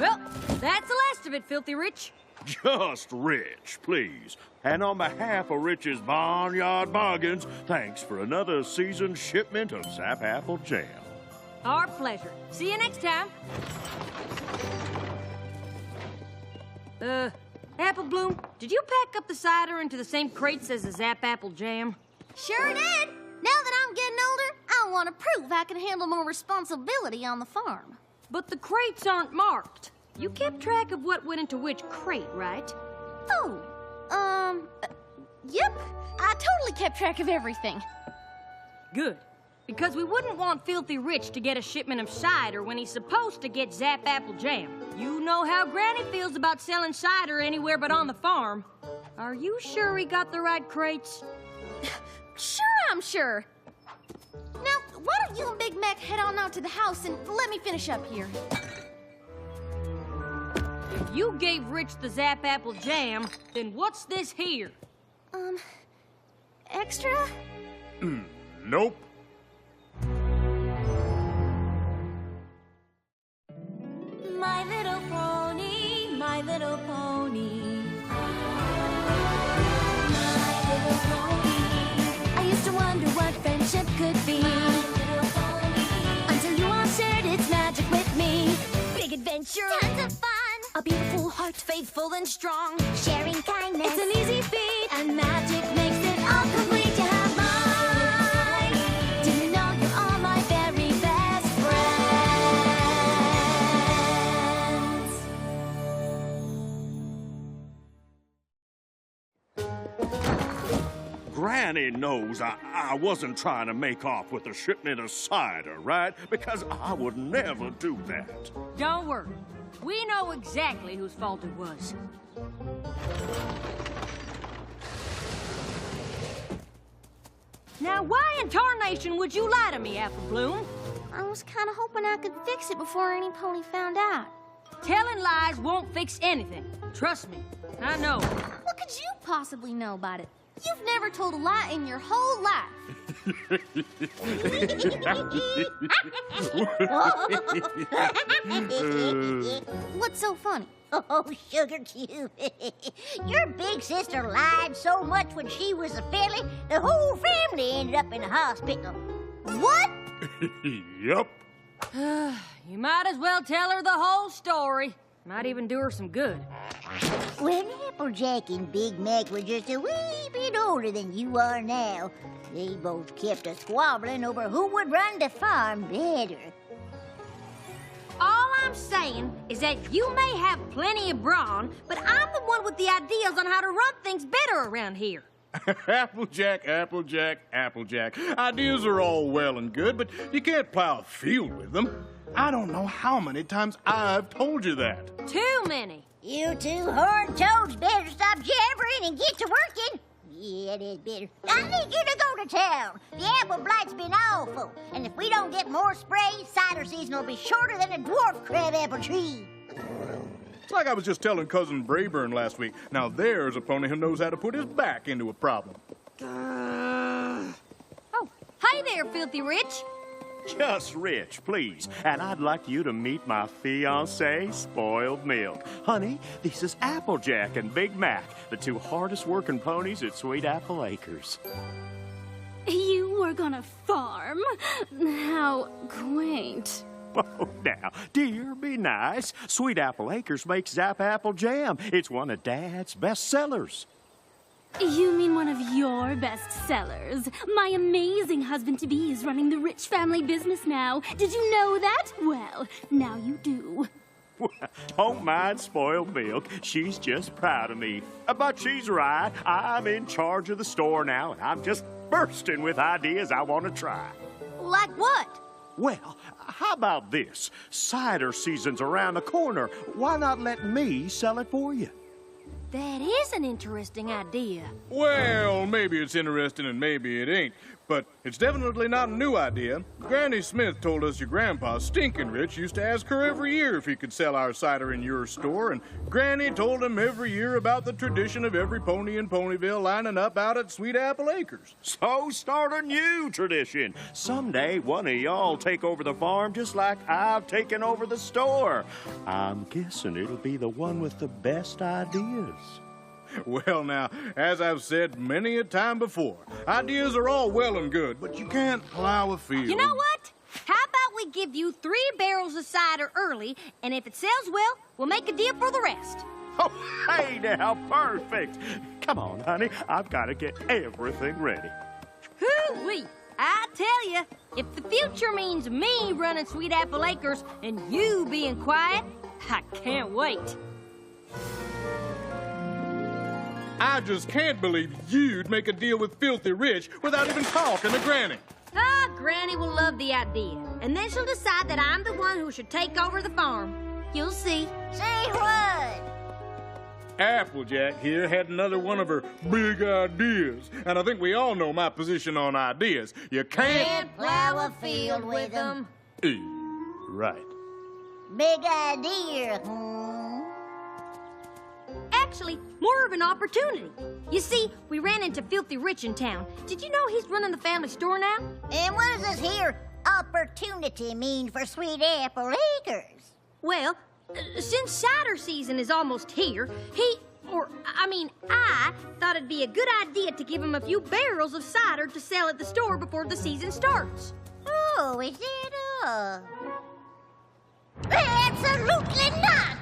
Well, that's the last of it, Filthy Rich. Just Rich, please. And on behalf of Rich's Barnyard Bargains, thanks for another seasoned shipment of Zap Apple Jam. Our pleasure. See you next time. Apple Bloom, did you pack up the cider into the same crates as the Zap Apple Jam? Sure did. Now that I'm getting older, I want to prove I can handle more responsibility on the farm. But the crates aren't marked. You kept track of what went into which crate, right? Yep. I totally kept track of everything. Good. Because we wouldn't want Filthy Rich to get a shipment of cider when he's supposed to get Zap Apple Jam. You know how Granny feels about selling cider anywhere but on the farm. Are you sure he got the right crates? Sure, I'm sure. Now, why don't you and Big Mac head on out to the house and let me finish up here? If you gave Rich the Zap Apple Jam, then what's this here? Extra? Nope. My little pony, my little pony. My little pony. I used to wonder what friendship could be. My little pony. Until you all shared its magic with me. Big adventure. Tons of fun. A beautiful heart, faithful and strong. Sharing kindness. It's an easy feat. And magic makes it all complete. You have mine. Did you know you're all my very best friends? Granny knows I wasn't trying to make off with a shipment of cider, right? Because I would never do that. Don't worry. We know exactly whose fault it was. Now, why in tarnation would you lie to me, Apple Bloom? I was kind of hoping I could fix it before any pony found out. Telling lies won't fix anything. Trust me, I know. What could you possibly know about it? You've never told a lie in your whole life. What's so funny? Oh, Sugar Cube. Your big sister lied so much when she was a filly, the whole family ended up in the hospital. What? Yup. You might as well tell her the whole story. Might even do her some good. When Applejack and Big Mac were just a wee bit older than you are now, they both kept a squabbling over who would run the farm better. All I'm saying is that you may have plenty of brawn, but I'm the one with the ideas on how to run things better around here. Applejack, Applejack, Applejack. Ideas are all well and good, but you can't plow a field with them. I don't know how many times I've told you that. Too many. You two horned toads better stop jabbering and get to working. Yeah, it is better. I need you to go to town. The apple blight's been awful, and if we don't get more spray, cider season will be shorter than a dwarf crab apple tree. It's like I was just telling Cousin Brayburn last week. Now there's a pony who knows how to put his back into a problem. Oh, hi there, Filthy Rich. Just Rich, please. And I'd like you to meet my fiancée, Spoiled Milk. Honey, this is Applejack and Big Mac, the two hardest working ponies at Sweet Apple Acres. You were gonna farm? How quaint. Oh, now, dear, be nice. Sweet Apple Acres makes Zap Apple Jam. It's one of Dad's best sellers. You mean one of your best sellers? My amazing husband-to-be is running the Rich family business now. Did you know that? Well, now you do. Don't mind Spoiled Milk. She's just proud of me. But she's right. I'm in charge of the store now, and I'm just bursting with ideas I want to try. Like what? Well, how about this? Cider season's around the corner. Why not let me sell it for you? That is an interesting idea. Well, maybe it's interesting and maybe it ain't. But it's definitely not a new idea. Granny Smith told us your grandpa, Stinkin' Rich, used to ask her every year if he could sell our cider in your store, and Granny told him every year about the tradition of every pony in Ponyville lining up out at Sweet Apple Acres. So start a new tradition. Someday one of y'all take over the farm just like I've taken over the store. I'm guessing it'll be the one with the best ideas. Well, now, as I've said many a time before, ideas are all well and good, but you can't plow a field. You know what? How about we give you 3 barrels of cider early, and if it sells well, we'll make a deal for the rest. Oh, hey now, perfect. Come on, honey, I've got to get everything ready. Hoo-wee! I tell you, if the future means me running Sweet Apple Acres and you being quiet, I can't wait. I just can't believe you'd make a deal with Filthy Rich without even talking to Granny. Ah, Granny will love the idea, and then she'll decide that I'm the one who should take over the farm. You'll see. Say what? Applejack here had another one of her big ideas, and I think we all know my position on ideas. You can't plow a field with them. Right. Big idea, Actually, more of an opportunity. You see, we ran into Filthy Rich in town. Did you know he's running the family store now? And what does this here opportunity mean for Sweet Apple Acres? Well, since cider season is almost here, I thought it'd be a good idea to give him a few barrels of cider to sell at the store before the season starts. Oh, is that all? Absolutely not!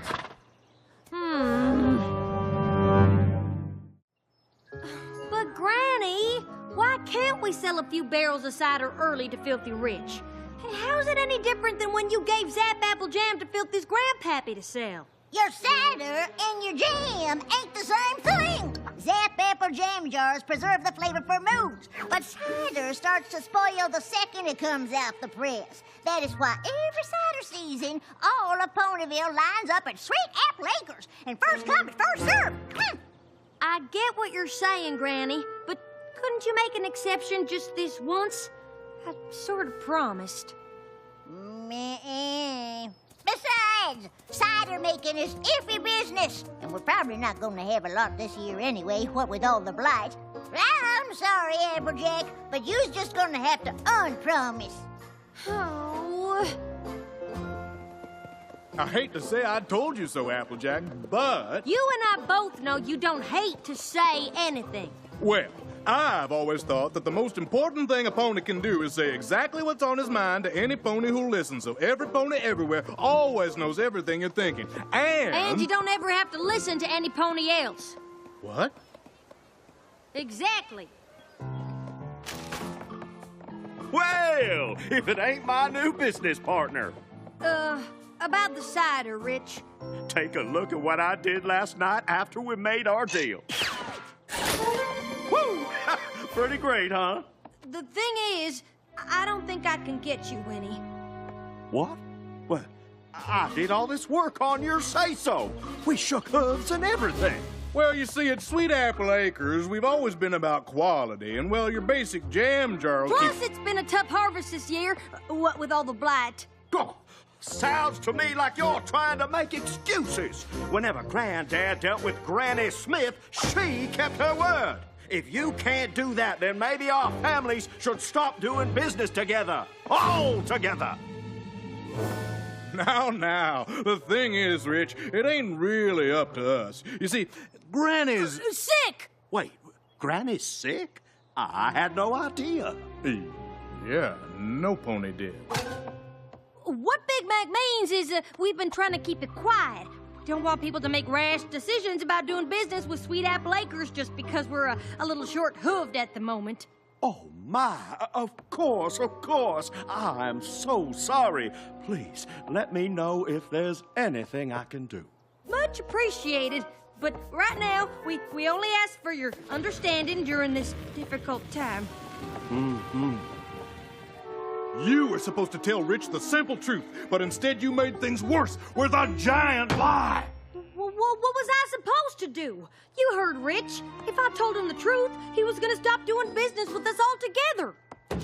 But, Granny, why can't we sell a few barrels of cider early to Filthy Rich? Hey, how's it any different than when you gave Zap Apple Jam to Filthy's grandpappy to sell? Your cider and your jam ain't the same thing. Zap Apple Jam jars preserve the flavor for moons, but cider starts to spoil the second it comes out the press. That is why every cider season, all of Ponyville lines up at Sweet Apple Acres, and first come and first serve. I get what you're saying, Granny, but couldn't you make an exception just this once? I sort of promised. Besides, cider making is iffy business, and we're probably not going to have a lot this year anyway, what with all the blight. I'm sorry, Applejack, but you's just going to have to unpromise. Oh. I hate to say I told you so, Applejack, but... You and I both know you don't hate to say anything. Well, I've always thought that the most important thing a pony can do is say exactly what's on his mind to any pony who listens, so every pony everywhere always knows everything you're thinking. And you don't ever have to listen to any pony else. What? Exactly. Well, if it ain't my new business partner. About the cider, Rich. Take a look at what I did last night after we made our deal. Woo! Pretty great, huh? The thing is, I don't think I can get you any. What? Well, I did all this work on your say-so. We shook hooves and everything. Well, you see, at Sweet Apple Acres, we've always been about quality, and, well, your basic jam jar will Plus, it's been a tough harvest this year, what with all the blight. Oh, sounds to me like you're trying to make excuses. Whenever Granddad dealt with Granny Smith, she kept her word. If you can't do that, then maybe our families should stop doing business together. All together. Now, the thing is, Rich, it ain't really up to us. You see, Granny's... Sick! Wait, Granny's sick? I had no idea. Yeah, no pony did. What Big Mac means is we've been trying to keep it quiet. We don't want people to make rash decisions about doing business with Sweet Apple Acres just because we're a little short-hooved at the moment. Oh, my. Of course. I'm so sorry. Please, let me know if there's anything I can do. Much appreciated. But right now, we only ask for your understanding during this difficult time. You were supposed to tell Rich the simple truth, but instead you made things worse with a giant lie. What was I supposed to do? You heard Rich. If I told him the truth, he was going to stop doing business with us altogether.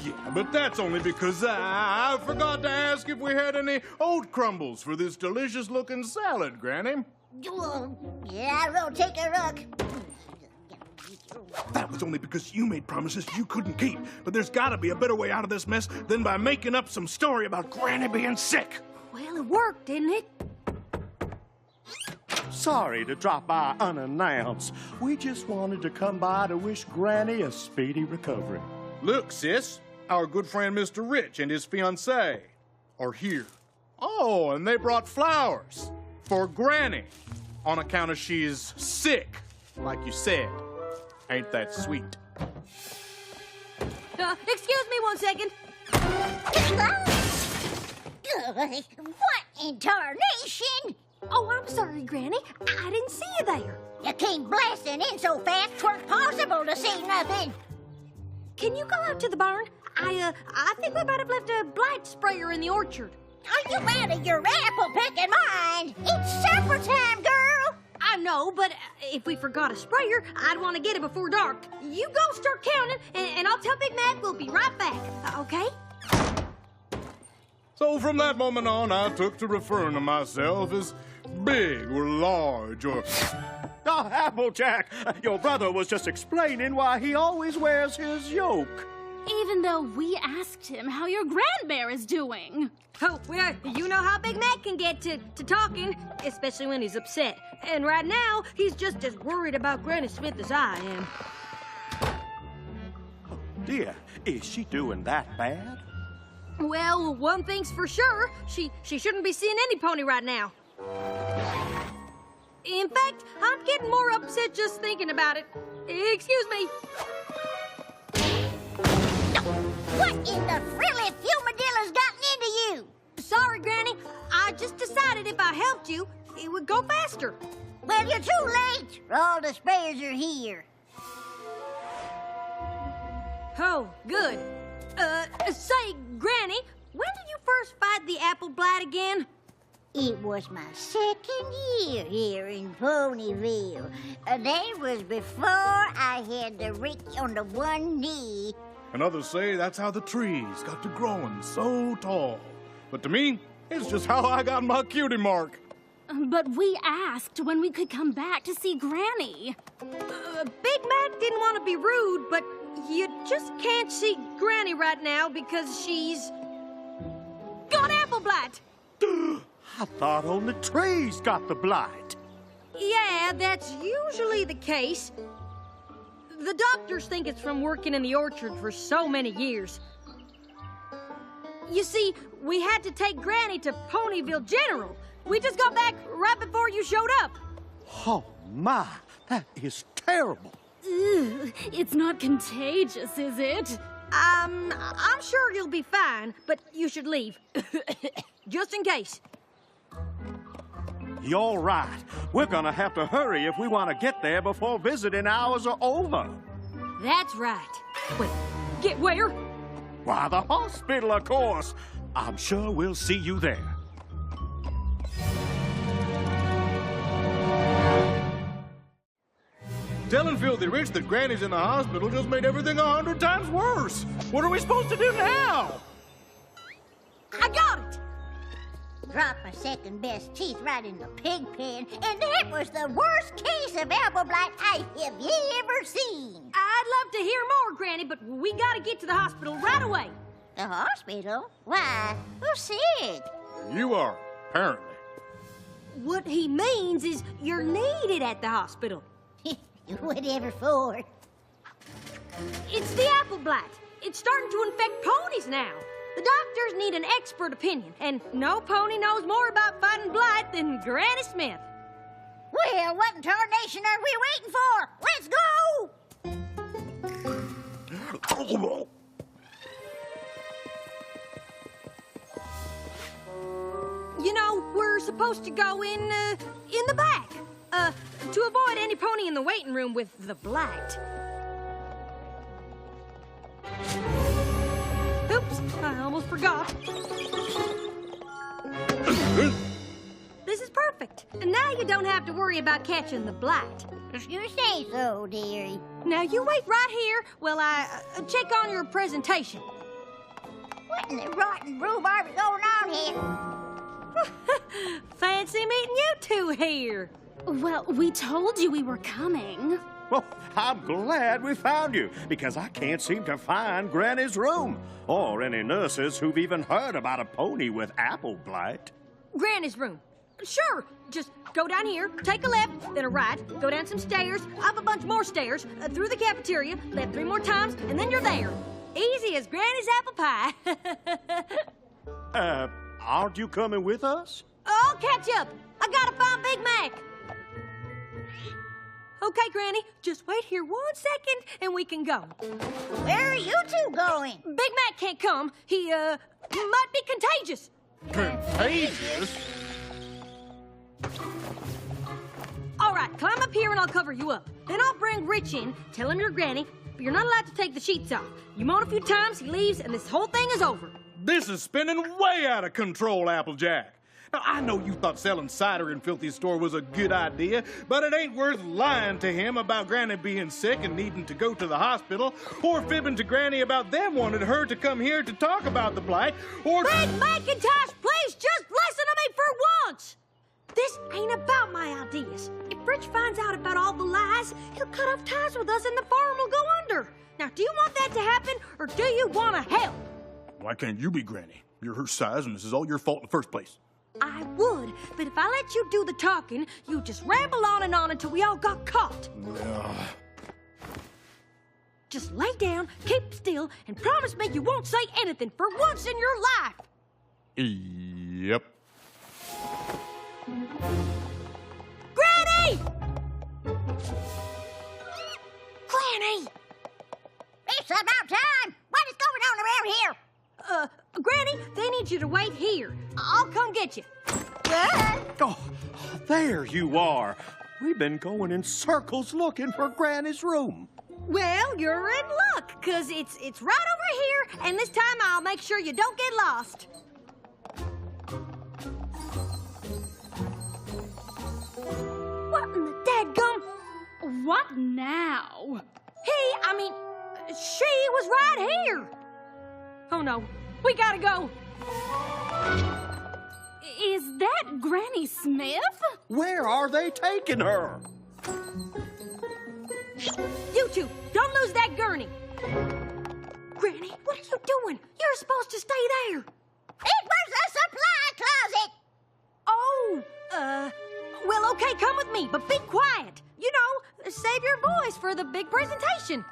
Yeah, but that's only because I forgot to ask if we had any oat crumbles for this delicious-looking salad, Granny. Yeah, I will take a look. That was only because you made promises you couldn't keep. But there's gotta be a better way out of this mess than by making up some story about Granny being sick. Well, it worked, didn't it? Sorry to drop by unannounced. We just wanted to come by to wish Granny a speedy recovery. Look, sis, our good friend Mr. Rich and his fiancée are here. Oh, and they brought flowers for Granny on account of she's sick, like you said. Ain't that sweet? Excuse me 1 second. What in tarnation? Oh, I'm sorry, Granny. I didn't see you there. You came blasting in so fast 'tweren't possible to see nothing. Can you go out to the barn? I think we might have left a blight sprayer in the orchard. Are you out of your apple-picking mind? It's supper time, girl. I know, but if we forgot a sprayer, I'd want to get it before dark. You go start counting, and I'll tell Big Mac we'll be right back, okay? So from that moment on, I took to referring to myself as big or large or... Oh, Applejack, your brother was just explaining why he always wears his yoke. Even though we asked him how your grandbear is doing. Oh, well, you know how Big Mac can get to talking, especially when he's upset. And right now, he's just as worried about Granny Smith as I am. Oh, dear, is she doing that bad? Well, one thing's for sure, she shouldn't be seeing any pony right now. In fact, I'm getting more upset just thinking about it. Excuse me. What in the frilly fumadilla's gotten into you? Sorry, Granny. I just decided if I helped you, it would go faster. Well, you're too late. All the spares are here. Oh, good. Say, Granny, when did you first fight the apple blight again? It was my second year here in Ponyville. That was before I had the Rich on the one knee. And others say that's how the trees got to growing so tall. But to me, it's just how I got my cutie mark. But we asked when we could come back to see Granny. Big Mac didn't want to be rude, but you just can't see Granny right now because she's got apple blight. I thought only trees got the blight. Yeah, that's usually the case. The doctors think it's from working in the orchard for so many years. You see, we had to take Granny to Ponyville General. We just got back right before you showed up. Oh, my, that is terrible. Ugh, it's not contagious, is it? I'm sure you'll be fine, but you should leave. Just in case. You're right. We're gonna have to hurry if we want to get there before visiting hours are over. That's right. Wait, get where? Why, the hospital, of course. I'm sure we'll see you there. Telling Filthy Rich that Granny's in the hospital just made everything 100 times worse. What are we supposed to do now? I got it! Dropped my second best teeth right in the pig pen, and that was the worst case of apple blight I have ever seen. I'd love to hear more, Granny, but we gotta get to the hospital right away. The hospital? Why? Who's sick? You are, apparently. What he means is you're needed at the hospital. Whatever for. It's the apple blight. It's starting to infect ponies now. The doctors need an expert opinion, and no pony knows more about fighting blight than Granny Smith. Well, what in tarnation are we waiting for? Let's go! You know, we're supposed to go in the back, to avoid any pony in the waiting room with the blight. Oops, I almost forgot. This is perfect. And now you don't have to worry about catching the blight. If you say so, dearie. Now you wait right here while I check on your presentation. What in the rotten rhubarb is going on here? Fancy meeting you two here. Well, we told you we were coming. Well, I'm glad we found you, because I can't seem to find Granny's room, or any nurses who've even heard about a pony with apple blight. Granny's room. Sure, just go down here, take a left, then a right, go down some stairs, up a bunch more stairs, through the cafeteria, left 3 more times, and then you're there. Easy as Granny's apple pie. Aren't you coming with us? I'll catch up. I gotta find Big Mac. Okay, Granny, just wait here 1 second and we can go. Where are you two going? Big Mac can't come. He might be contagious. Contagious? All right, climb up here and I'll cover you up. Then I'll bring Rich in, tell him you're Granny, but you're not allowed to take the sheets off. You moan a few times, he leaves, and this whole thing is over. This is spinning way out of control, Applejack. Now, I know you thought selling cider in Filthy's store was a good idea, but it ain't worth lying to him about Granny being sick and needing to go to the hospital, or fibbing to Granny about them wanting her to come here to talk about the blight, or... Big Macintosh, please just listen to me for once! This ain't about my ideas. If Rich finds out about all the lies, he'll cut off ties with us and the farm will go under. Now, do you want that to happen, or do you want to help? Why can't you be Granny? You're her size, and this is all your fault in the first place. I would, but if I let you do the talking, you just ramble on and on until we all got caught. Just lay down, keep still, and promise me you won't say anything for once in your life. Yep. Granny! Granny! It's about time. What is going on around here? Granny, they need you to wait here. I'll come get you. Oh, there you are. We've been going in circles looking for Granny's room. Well, you're in luck, 'cause it's right over here, and this time I'll make sure you don't get lost. What in the dadgum? What now? She was right here. Oh no, we gotta go. Is that Granny Smith? Where are they taking her? You two, don't lose that gurney. Granny, what are you doing? You're supposed to stay there. It was a supply closet. Oh, well, okay, come with me, but be quiet. You know, save your voice for the big presentation.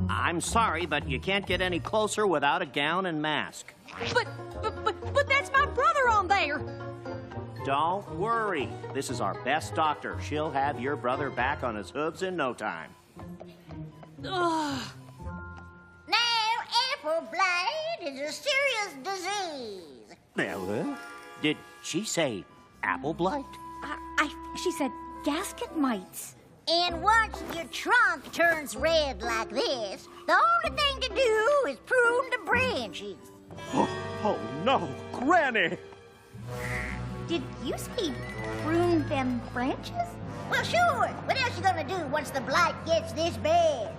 I'm sorry, but you can't get any closer without a gown and mask. But that's my brother on there. Don't worry. This is our best doctor. She'll have your brother back on his hooves in no time. Ugh. Now, apple blight is a serious disease. Well, did she say apple blight? She said gasket mites. And once your trunk turns red like this, the only thing to do is prune the branches. Oh no, Granny! Did you say prune them branches? Well, sure. What else you gonna do once the blight gets this bad?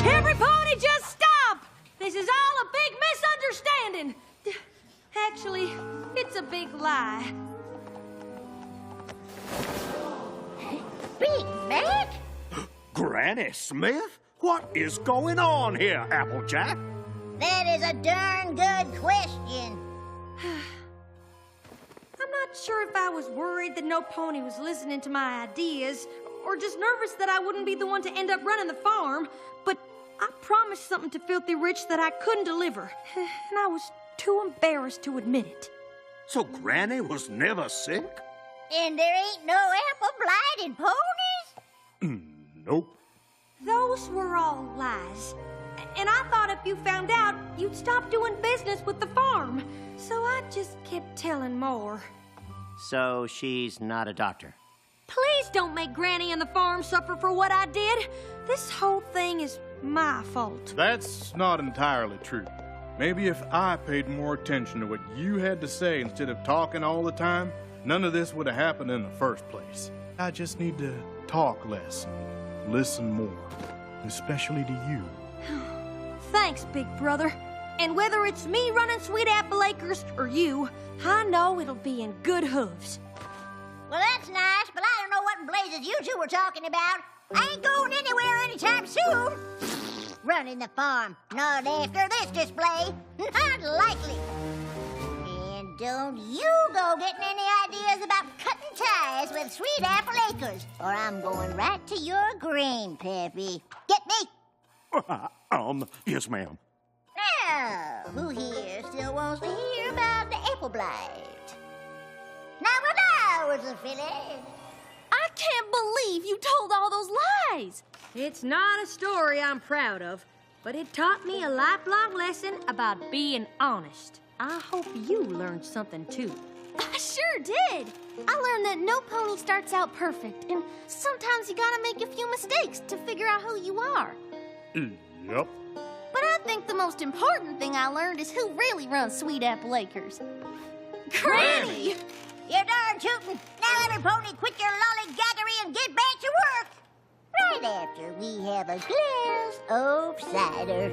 Every pony, just stop! This is all a big misunderstanding. Actually, it's a big lie. Big Mac? Granny Smith? What is going on here, Applejack? That is a darn good question. I'm not sure if I was worried that no pony was listening to my ideas, or just nervous that I wouldn't be the one to end up running the farm, but I promised something to Filthy Rich that I couldn't deliver, and I was too embarrassed to admit it. So Granny was never sick? And there ain't no apple-blighted ponies? Nope. Those were all lies. And I thought if you found out, you'd stop doing business with the farm. So I just kept telling more. So she's not a doctor. Please don't make Granny and the farm suffer for what I did. This whole thing is my fault. That's not entirely true. Maybe if I paid more attention to what you had to say instead of talking all the time, none of this would have happened in the first place. I just need to talk less and listen more, especially to you. Thanks, big brother. And whether it's me running Sweet Apple Acres or you, I know it'll be in good hooves. Well, that's nice, but I don't know what in blazes you two were talking about. I ain't going anywhere anytime soon. Running the farm, not after this display. Not likely. And don't you go getting any ideas about cutting ties with Sweet Apple Acres, or I'm going right to your grain, Peppy. Get me? Yes, ma'am. Now, who here still wants to hear about the apple blight? Now, when I was a filly, I can't believe you told all those lies. It's not a story I'm proud of, but it taught me a lifelong lesson about being honest. I hope you learned something too. I sure did. I learned that no pony starts out perfect, and sometimes you gotta make a few mistakes to figure out who you are. Yep. But I think the most important thing I learned is who really runs Sweet Apple Acres. Granny! you're darn tootin'. Now, every pony, quit your lollygaggery and get back to work. Right after we have a glass of cider.